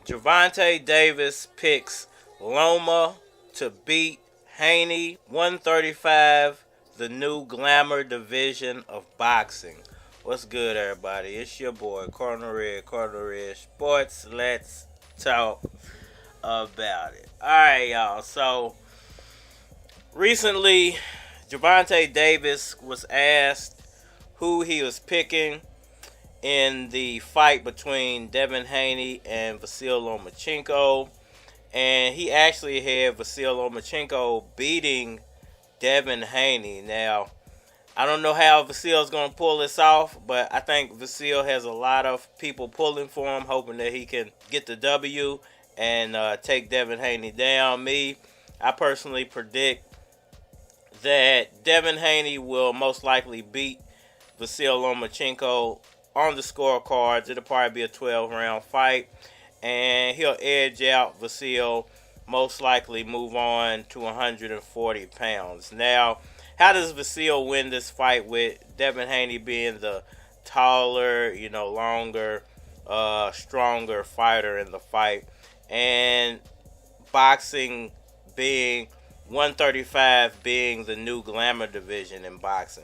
Gervonta Davis picks Loma to beat Haney, 135, the new Glamour division of boxing. What's good, everybody? It's your boy, Corner Red Sports. Let's talk about it. Alright, y'all. So, recently, Gervonta Davis was asked who he was picking in the fight between Devin Haney and Vasiliy Lomachenko. And he actually had Vasiliy Lomachenko beating Devin Haney. Now, I don't know how Vasil's going to pull this off, but I think Vasiliy has a lot of people pulling for him, hoping that he can get the W and take Devin Haney down. I personally predict that Devin Haney will most likely beat Vasiliy Lomachenko on the scorecards. It'll probably be a 12-round fight, and he'll edge out Vasiliy, most likely move on to 140 pounds. Now, how does Vasiliy win this fight with Devin Haney being the taller, longer, stronger fighter in the fight, and boxing being 135 being the new Glamour division in boxing?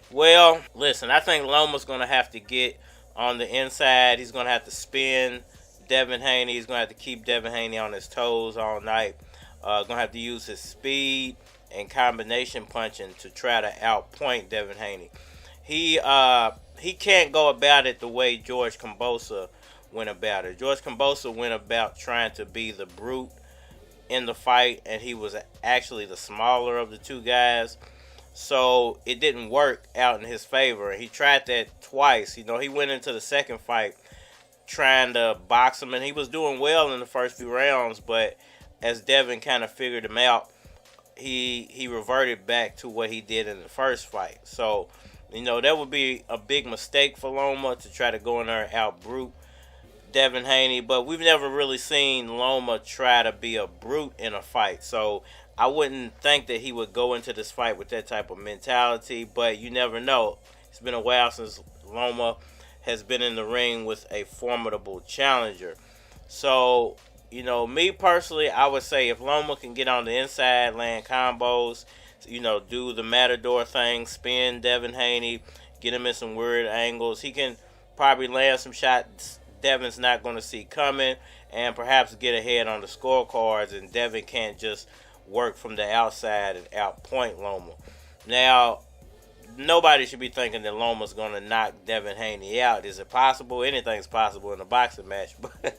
Well, listen, I think Loma's going to have to get on the inside. He's going to have to spin Devin Haney. He's going to have to keep Devin Haney on his toes all night. Going to have to use his speed and combination punching to try to outpoint Devin Haney. He can't go about it the way George Kambosos went about it. George Kambosos went about trying to be the brute in the fight, and he was actually the smaller of the two guys. So it didn't work out in his favor. He tried that twice. He went into the second fight trying to box him, and he was doing well in the first few rounds, but as Devin kind of figured him out, he reverted back to what he did in the first fight. So, that would be a big mistake for Loma to try to go in there and out-brute Devin Haney, but we've never really seen Loma try to be a brute in a fight. So I wouldn't think that he would go into this fight with that type of mentality, but you never know. It's been a while since Loma has been in the ring with a formidable challenger. So, me personally, I would say if Loma can get on the inside, land combos, do the Matador thing, spin Devin Haney, get him in some weird angles, he can probably land some shots Devin's not going to see coming, and perhaps get ahead on the scorecards, and Devin can't just work from the outside and outpoint Loma. Now, nobody should be thinking that Loma's going to knock Devin Haney out. Is it possible? Anything's possible in a boxing match, but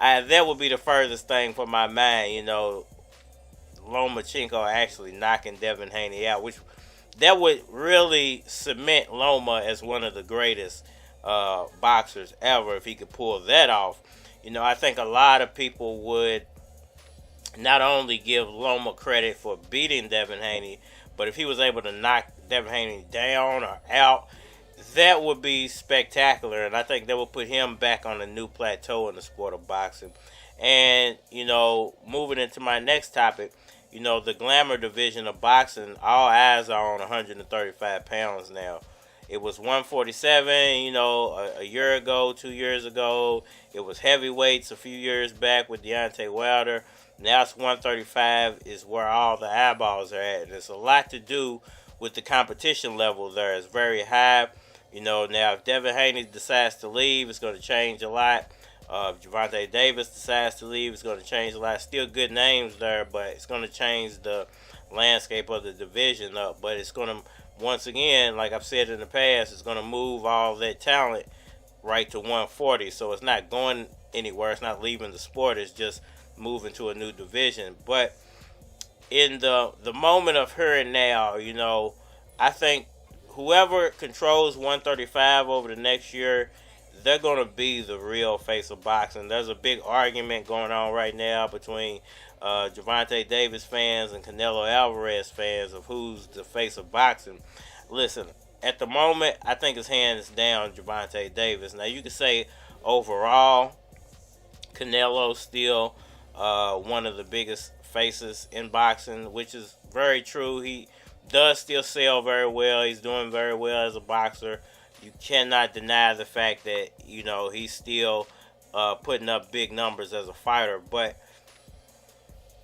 that would be the furthest thing from my mind, Lomachenko actually knocking Devin Haney out, which that would really cement Loma as one of the greatest boxers ever if he could pull that off. I think a lot of people would not only give Loma credit for beating Devin Haney, but if he was able to knock Devin Haney down or out, that would be spectacular, and I think that would put him back on a new plateau in the sport of boxing. And, moving into my next topic, the Glamour division of boxing, all eyes are on 135 pounds now. It was 147, a year ago, 2 years ago. It was heavyweights a few years back with Deontay Wilder. Now it's 135 is where all the eyeballs are at. And it's a lot to do with the competition level there. It's very high. Now if Devin Haney decides to leave, it's going to change a lot. If Gervonta Davis decides to leave, it's going to change a lot. Still good names there, but it's going to change the landscape of the division up. But it's going to, once again, like I've said in the past, it's going to move all that talent right to 140. So it's not going anywhere. It's not leaving the sport. It's just moving to a new division. But in the moment of here and now, I think whoever controls 135 over the next year, they're going to be the real face of boxing. There's a big argument going on right now between Gervonta Davis fans and Canelo Alvarez fans of who's the face of boxing. Listen, at the moment, I think his hands down Gervonta Davis. Now, you could say overall, Canelo's still one of the biggest faces in boxing, which is very true. He does still sell very well. He's doing very well as a boxer. You cannot deny the fact that, you know, he's still putting up big numbers as a fighter. But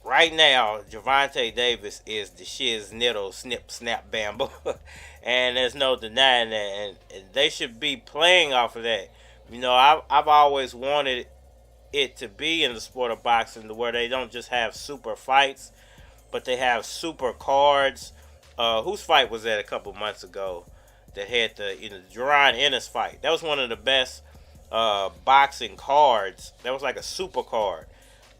right now, Gervonta Davis is the shiznittle, snip, snap, bamboo. And there's no denying that. And they should be playing off of that. You know, I've always wanted it to be in the sport of boxing to where they don't just have super fights, but they have super cards. Whose fight was that a couple months ago that had the Gervonta Ennis fight? That was one of the best boxing cards. That was like a super card.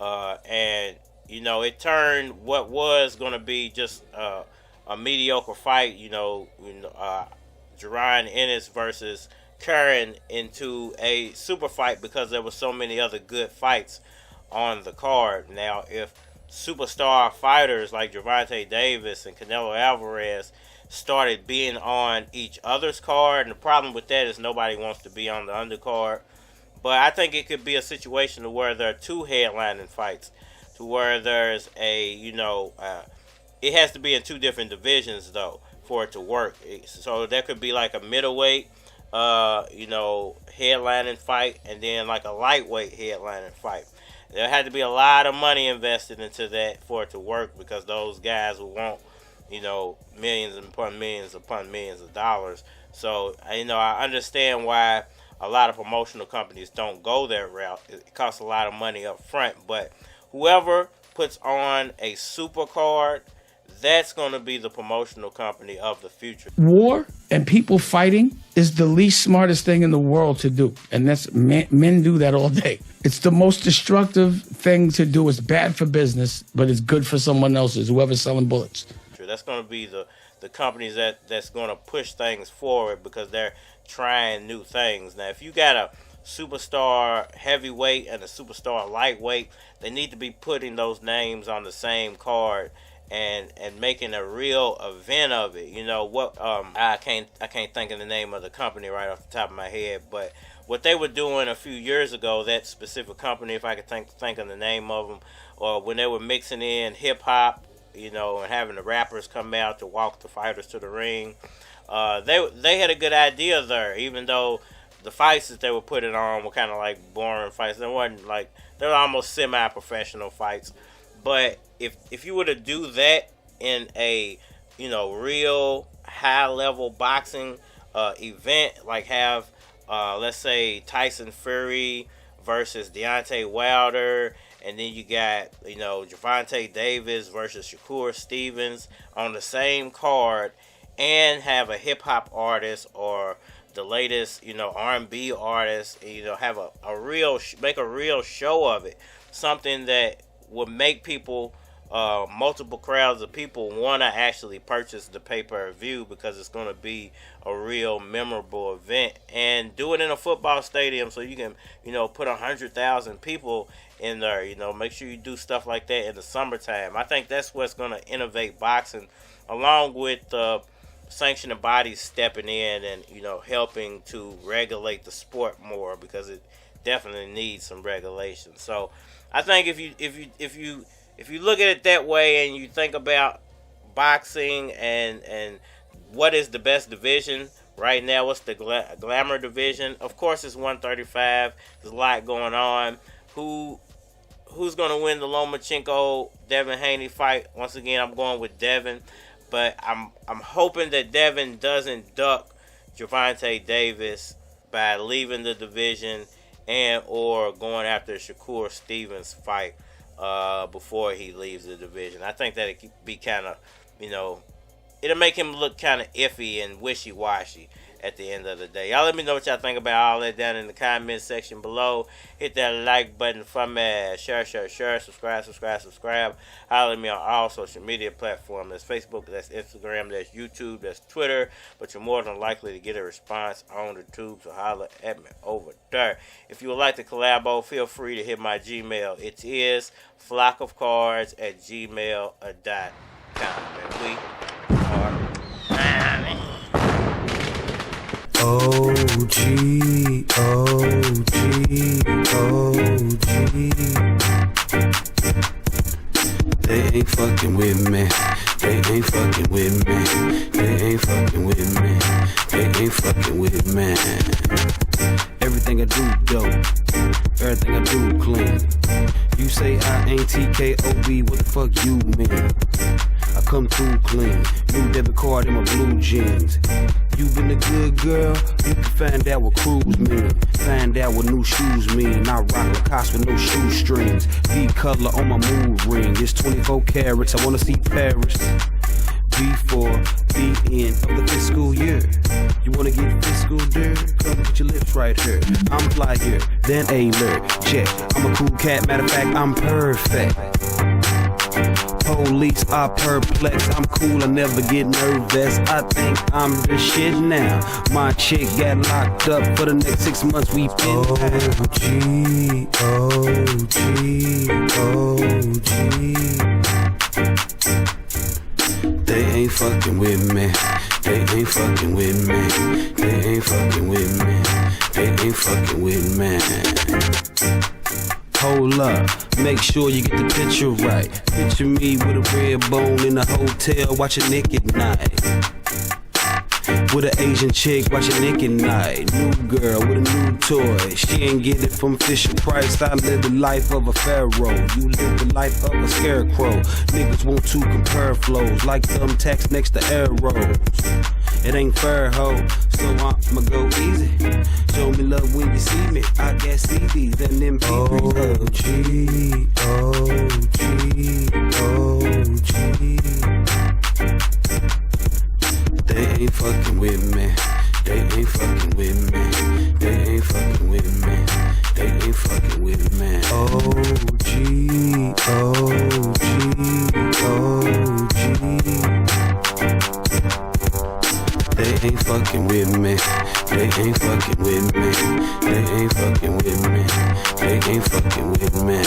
And, you know, it turned what was going to be just a mediocre fight, Gervonta Ennis versus Curran into a super fight because there were so many other good fights on the card. Now, if superstar fighters like Gervonta Davis and Canelo Alvarez started being on each other's card, and the problem with that is nobody wants to be on the undercard. But I think it could be a situation to where there are two headlining fights, to where there's a, it has to be in two different divisions though for it to work. So there could be like a middleweight headlining fight, and then like a lightweight headlining fight. There had to be a lot of money invested into that for it to work, because those guys would want, millions upon millions upon millions of dollars. So, I understand why a lot of promotional companies don't go that route. It costs a lot of money up front, but whoever puts on a super card, that's going to be the promotional company of the future. War and people fighting is the least smartest thing in the world to do. And that's men do that all day. It's the most destructive thing to do. It's bad for business, but it's good for someone else's, whoever's selling bullets. That's going to be the companies that's going to push things forward, because they're trying new things. Now, if you got a superstar heavyweight and a superstar lightweight, they need to be putting those names on the same card and making a real event of it. I can't think of the name of the company right off the top of my head, but what they were doing a few years ago, that specific company, if I could think of the name of them, or when they were mixing in hip hop, and having the rappers come out to walk the fighters to the ring, they had a good idea there, even though the fights that they were putting on were kind of like boring fights. They were almost semi-professional fights. But if you were to do that in a real high level boxing event, like have let's say Tyson Fury versus Deontay Wilder, and then you got Gervonta Davis versus Shakur Stevenson on the same card, and have a hip hop artist or the latest R&B artist, have make a real show of it, something that would make people, multiple crowds of people, want to actually purchase the pay-per-view, because it's going to be a real memorable event. And do it in a football stadium so you can, put 100,000 people in there. Make sure you do stuff like that in the summertime. I think that's what's going to innovate boxing, along with the sanctioning bodies stepping in and, helping to regulate the sport more, because it definitely needs some regulation. So I think if you look at it that way, and you think about boxing and what is the best division right now, what's the Glamour division? Of course, it's 135. There's a lot going on. Who's going to win the Lomachenko Devin Haney fight? Once again, I'm going with Devin, but I'm hoping that Devin doesn't duck Gervonta Davis by leaving the division and or going after Shakur Stevenson fight before he leaves the division. I think that it could be kind of, it'll make him look kind of iffy and wishy-washy at the end of the day. Y'all let me know what y'all think about all that down in the comment section below. Hit that like button for me. Share, subscribe. Holler at me on all social media platforms. That's Facebook, that's Instagram, that's YouTube, that's Twitter. But you're more than likely to get a response on the tube, so holler at me over there. If you would like to collabo, feel free to hit my Gmail. It is flockofcards@gmail.com. And we are OG. They ain't fucking with me. They ain't fucking with me. They ain't fucking with me. They ain't fucking with me. Everything I do dope. Everything I do clean. You say I ain't TKOB, what the fuck you mean? I come through clean. New debit card in my blue jeans. You been a good girl, you can find out what Cruz mean. Find out what new shoes mean. I rock Lacoste with no shoestrings. V-color on my mood ring. It's 24 carats, I wanna see Paris. Before the end of the fiscal year. You wanna get fiscal dirt? Come put your lips right here. I'm flyer than alert. Check, I'm a cool cat, matter of fact, I'm perfect. Police are perplexed, I'm cool, I never get nervous. I think I'm the shit now. My chick got locked up for the next 6 months, we been OG, OG, OG. They ain't fucking with me. They ain't fucking with me. They ain't fucking with me. They ain't fucking with me. Hold up, make sure you get the picture right. Picture me with a red bone in a hotel watching naked night. With an Asian chick watching naked night. New girl with a new toy. She ain't get it from Fisher Price. I live the life of a pharaoh. You live the life of a scarecrow. Niggas want to compare flows like thumbtacks next to arrows. It ain't fair, ho, so I'ma go easy. Show me love when you see me. I got CDs and MP3s. OG. They ain't fucking with me. They ain't fucking with me. They ain't fucking with me. They ain't fucking with me. OG, OG, OG. They ain't fucking with me. They ain't fucking with me. They ain't fucking with me. They ain't fucking with me.